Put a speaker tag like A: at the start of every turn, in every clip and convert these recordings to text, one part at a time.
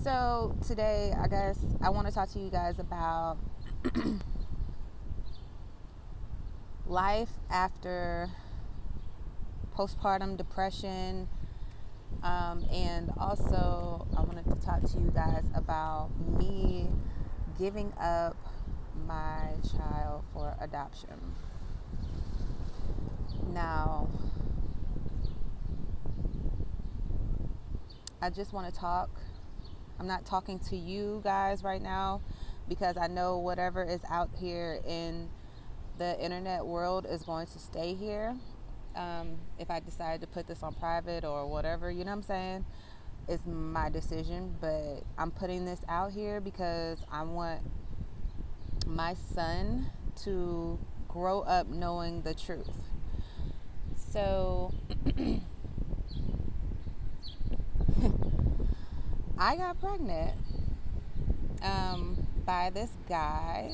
A: So today, I guess I want to talk to you guys about life after postpartum depression, and also I wanted to talk to you guys about me giving up my child for adoption. Now, I just want to talk. I'm not talking to you guys right now because I know whatever is out here in the internet world is going to stay here. If I decide to put this on private or whatever, you know what I'm saying? It's my decision, but I'm putting this out here because I want my son to grow up knowing the truth. So I got pregnant by this guy.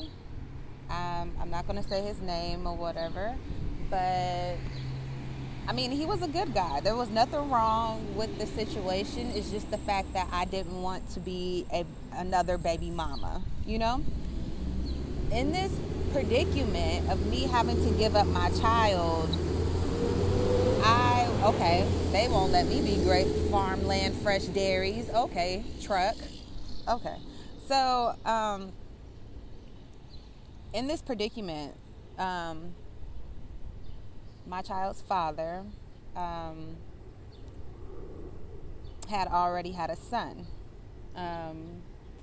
A: I'm not going to say his name or whatever, but I mean, he was a good guy. There was nothing wrong with the situation. It's just the fact that I didn't want to be another baby mama, you know? In this predicament of me having to give up my child, okay, they won't let me be great farmland, fresh dairies. Okay, truck. Okay. So, in this predicament, my child's father had already had a son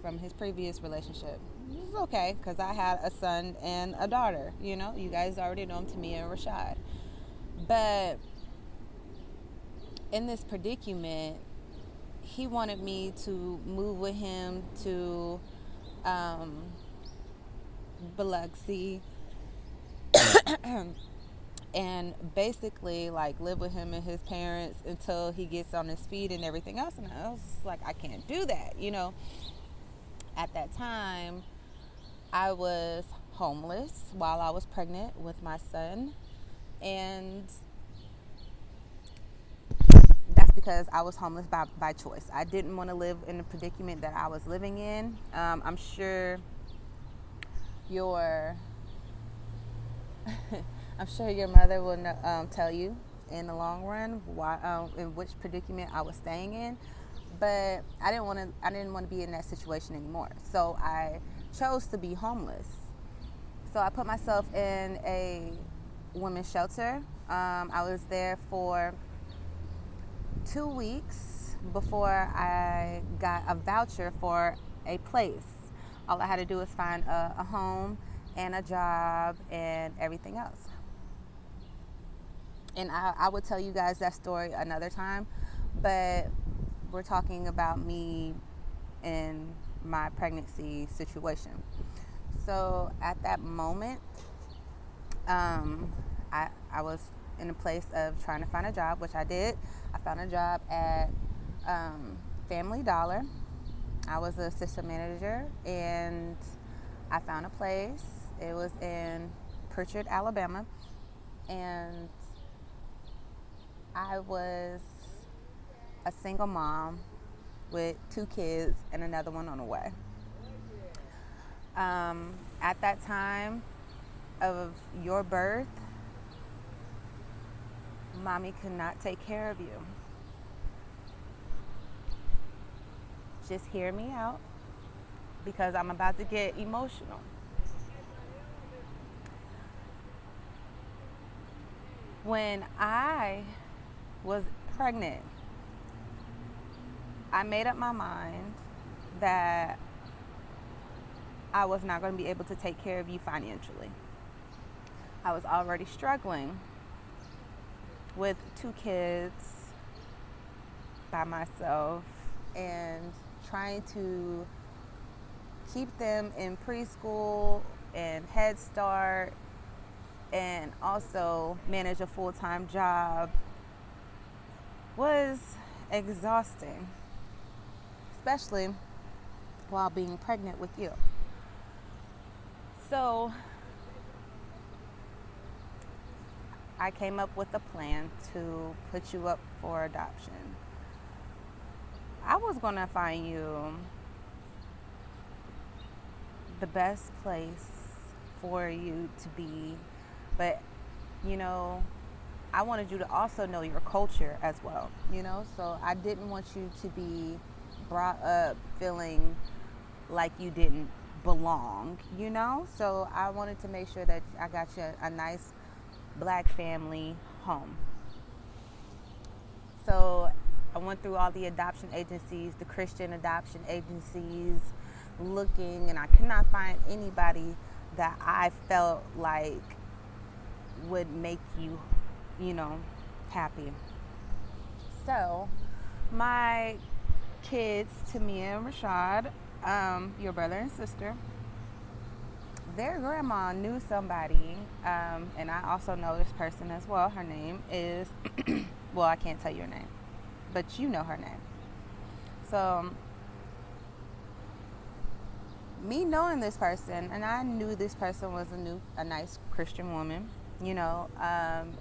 A: from his previous relationship. It was okay because I had a son and a daughter. You know, you guys already know him, Tamia and Rashad. But in this predicament, he wanted me to move with him to Biloxi and basically like live with him and his parents until he gets on his feet and everything else. And I was like, I can't do that, you know. At that time, I was homeless while I was pregnant with my son, and that's because I was homeless by choice. I didn't want to live in the predicament that I was living in. I'm sure your I'm sure your mother will tell you in the long run why, in which predicament I was staying in. But I didn't want to be in that situation anymore. So I chose to be homeless. So I put myself in a women's shelter. I was there for 2 weeks before I got a voucher for a place. All I had to do was find a home and a job and everything else. And I would tell you guys that story another time, but we're talking about me and my pregnancy situation. So at that moment, I was in a place of trying to find a job, which I did. I found a job at Family Dollar. I was an assistant manager, and I found a place. It was in Pritchard, Alabama, and I was a single mom with 2 kids and another one on the way. At that time of your birth, mommy could not take care of you. Just hear me out because I'm about to get emotional. When I was pregnant, I made up my mind that I was not going to be able to take care of you financially. I was already struggling with 2 kids by myself and trying to keep them in preschool and Head Start and also manage a full-time job was exhausting, especially while being pregnant with you. So I came up with a plan to put you up for adoption. I was going to find you the best place for you to be. But, you know, I wanted you to also know your culture as well, you know? So I didn't want you to be brought up feeling like you didn't belong, you know? So I wanted to make sure that I got you a nice black family home. So I went through all the adoption agencies, the Christian adoption agencies, looking, and I could not find anybody that I felt like would make you, you know, happy. So my kids, Tamia and Rashad, your brother and sister, their grandma knew somebody, and I also know this person as well. Her name is, well, I can't tell you her name, but you know her name. So, me knowing this person, and I knew this person was a nice Christian woman, you know,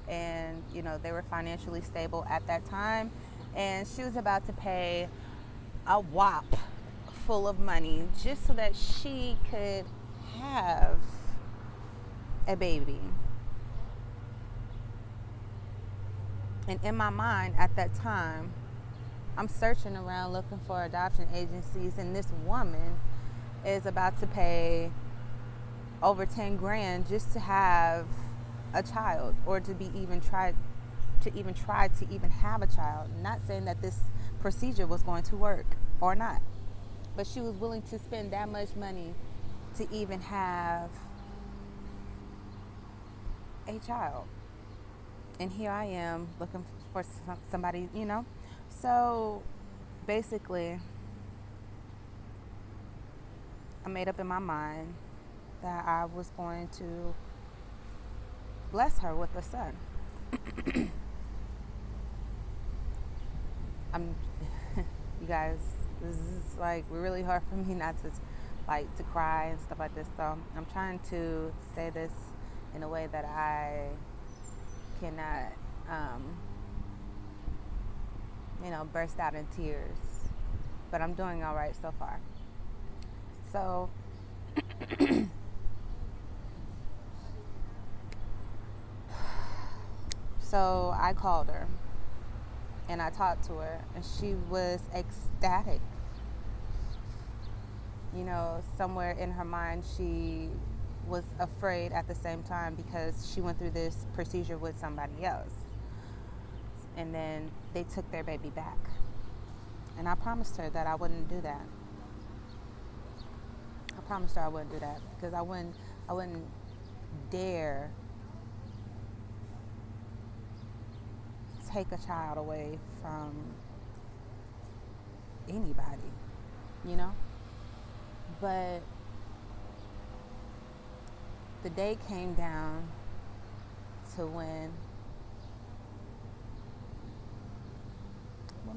A: and, you know, they were financially stable at that time, and she was about to pay a whop full of money just so that she could have a baby. And in my mind at that time, I'm searching around looking for adoption agencies, and this woman is about to pay over 10 grand just to have a child, or to even try to have a child. Not saying that this procedure was going to work or not, but she was willing to spend that much money to even have a child. And here I am looking for somebody, you know. So basically, I made up in my mind that I was going to bless her with a son. You guys, this is like really hard for me not to to cry and stuff like this. So I'm trying to say this in a way that I cannot, burst out in tears. But I'm doing all right so far. So So I called her and I talked to her, and she was ecstatic. You know, somewhere in her mind, she was afraid at the same time because she went through this procedure with somebody else. And then they took their baby back. And I promised her that I wouldn't do that. I promised her I wouldn't do that because I wouldn't dare take a child away from anybody, you know? But the day came down to when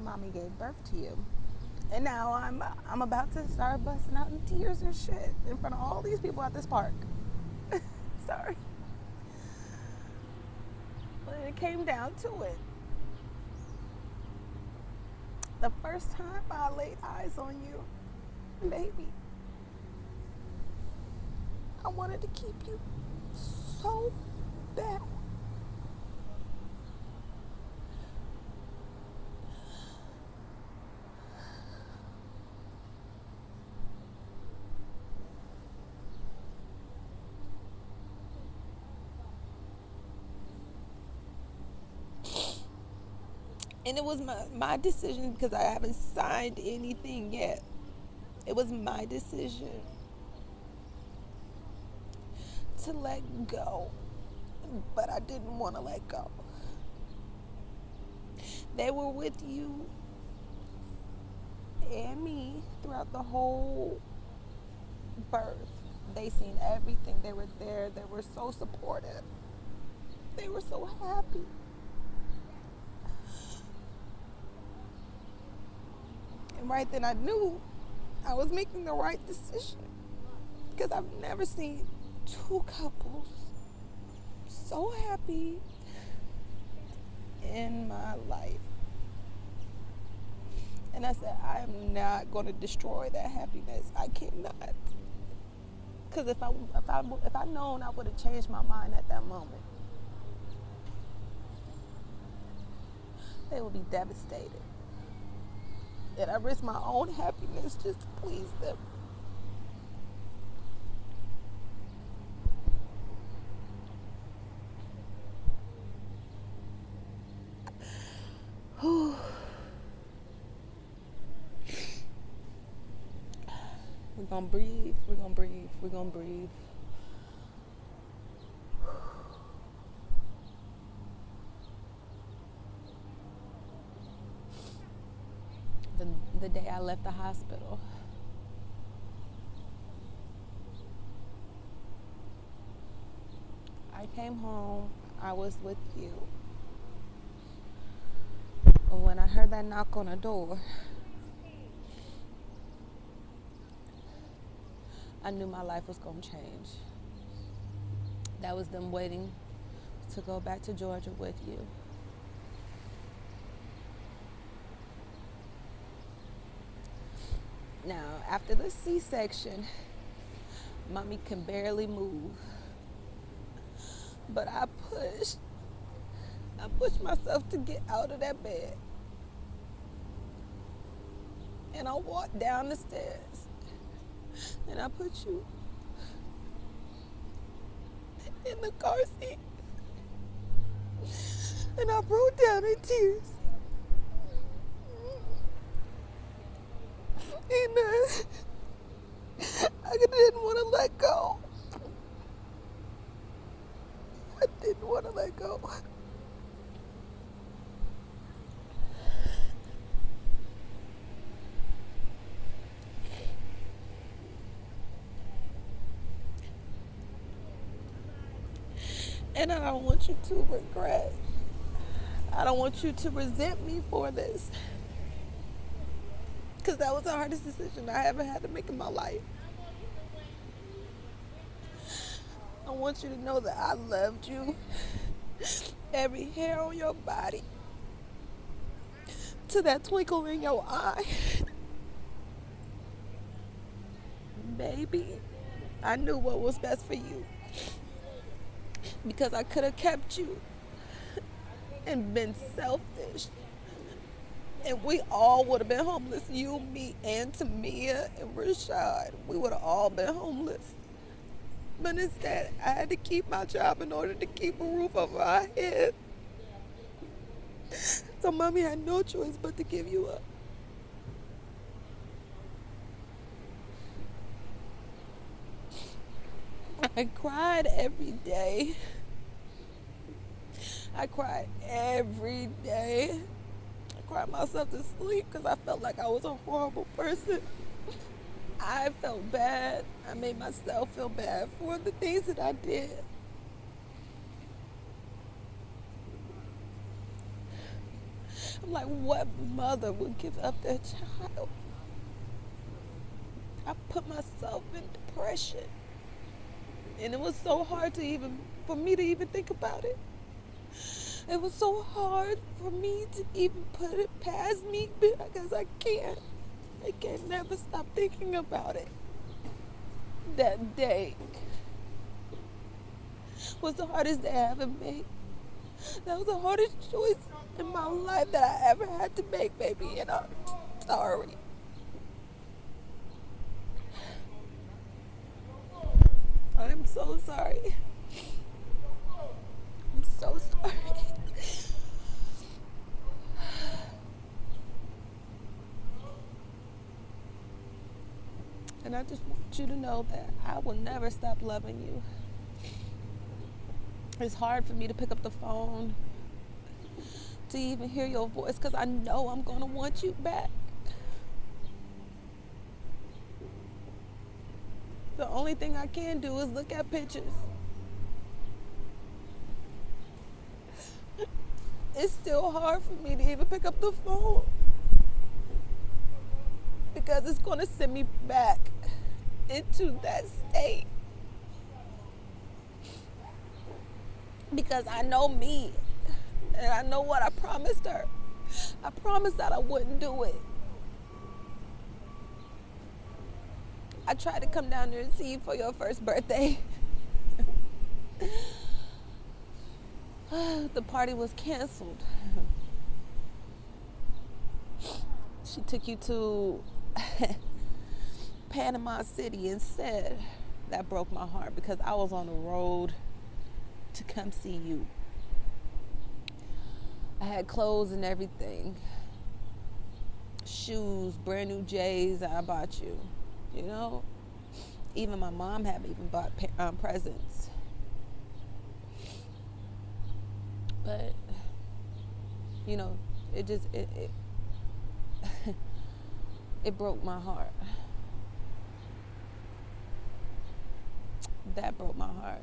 A: mommy gave birth to you. And now I'm about to start busting out in tears and shit in front of all these people at this park. Sorry. But it came down to it. The first time I laid eyes on you, baby, I wanted to keep you so bad. And it was my decision because I haven't signed anything yet. It was my decision to let go, but I didn't want to let go. They were with you and me throughout the whole birth. They seen everything. They were there. They were so supportive. They were so happy. And right then I knew I was making the right decision, because I've never seen two couples so happy in my life. And I said, I am not going to destroy that happiness. I cannot. Because if I known, I would have changed my mind at that moment. They would be devastated. And I risk my own happiness just to please them. We're gonna breathe, we're gonna breathe, we're gonna breathe. The day I left the hospital, I came home, I was with you. But when I heard that knock on the door, I knew my life was going to change. That was them waiting to go back to Georgia with you. Now, after the C-section, mommy can barely move. But I pushed myself to get out of that bed. And I walked down the stairs. And I put you in the car seat. And I broke down in tears. And I didn't want to let go. I didn't want to let go. And I don't want you to regret. I don't want you to resent me for this. Because that was the hardest decision I ever had to make in my life. I want you to know that I loved you. Every hair on your body. To that twinkle in your eye. Baby, I knew what was best for you. Because I could have kept you and been selfish. And we all would have been homeless. You, me, and Tamia, and Rashad. We would have all been homeless. But instead, I had to keep my job in order to keep a roof over our head. So mommy had no choice but to give you up. I cried every day. I cried every day. I cried myself to sleep because I felt like I was a horrible person. I felt bad. I made myself feel bad for the things that I did. I'm like, what mother would give up their child? I put myself in depression. And it was so hard for me to even think about it. It was so hard for me to even put it past me because I can't never stop thinking about it. That day was the hardest day I ever made. That was the hardest choice in my life that I ever had to make, baby, and I'm sorry. I'm so sorry. I'm so sorry. And I just want you to know that I will never stop loving you. It's hard for me to pick up the phone, to even hear your voice, because I know I'm going to want you back. The only thing I can do is look at pictures. It's still hard for me to even pick up the phone because it's going to send me back into that state. Because I know me, and I know what I promised her. I promised that I wouldn't do it. I tried to come down there and see you for your first birthday. The party was canceled. She took you to Panama City instead. That broke my heart because I was on the road to come see you. I had clothes and everything. Shoes, brand new J's I bought you. You know? Even my mom had even bought presents. But, you know, it just, it broke my heart. That broke my heart.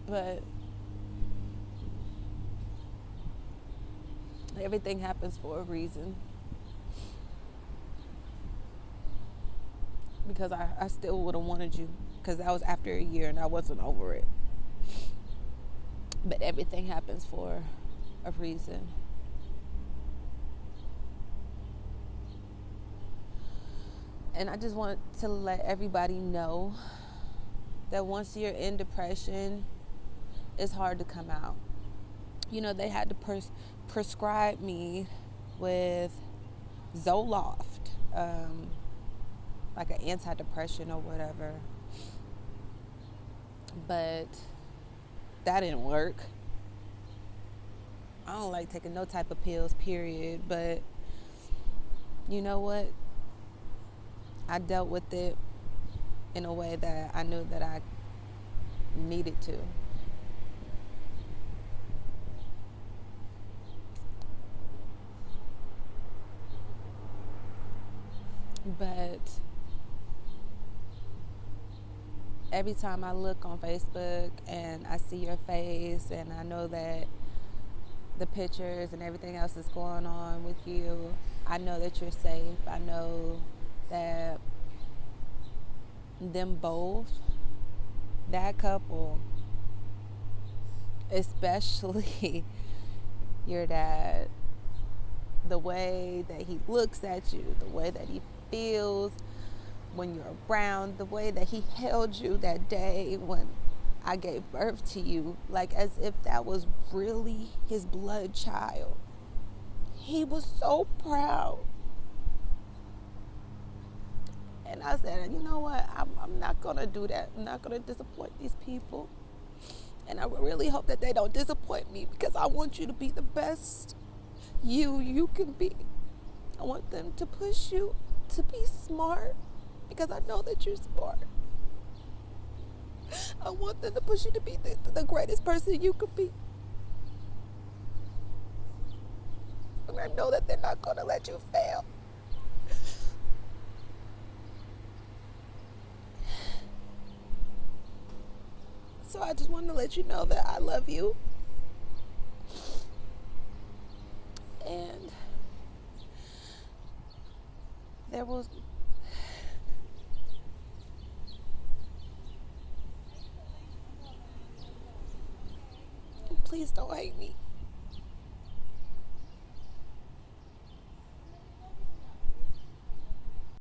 A: But everything happens for a reason. Because I still would have wanted you. Because that was after a year and I wasn't over it. But everything happens for a reason. And I just want to let everybody know that once you're in depression, it's hard to come out. You know, they had to prescribe me with Zoloft, like an antidepressant or whatever. But that didn't work. I don't like taking no type of pills, period. But you know what? I dealt with it in a way that I knew that I needed to. But every time I look on Facebook and I see your face and I know that the pictures and everything else that's going on with you, I know that you're safe. I know that them both, that couple, especially your dad, the way that he looks at you, the way that he feels when you're around, the way that he held you that day when I gave birth to you, like as if that was really his blood child. He was so proud. And I said, you know what? I'm not going to do that. I'm not going to disappoint these people. And I really hope that they don't disappoint me because I want you to be the best you can be. I want them to push you to be smart because I know that you're smart. I want them to push you to be the greatest person you could be. And I know that they're not going to let you fail. So I just wanted to let you know that I love you. And there was... Please don't hate me.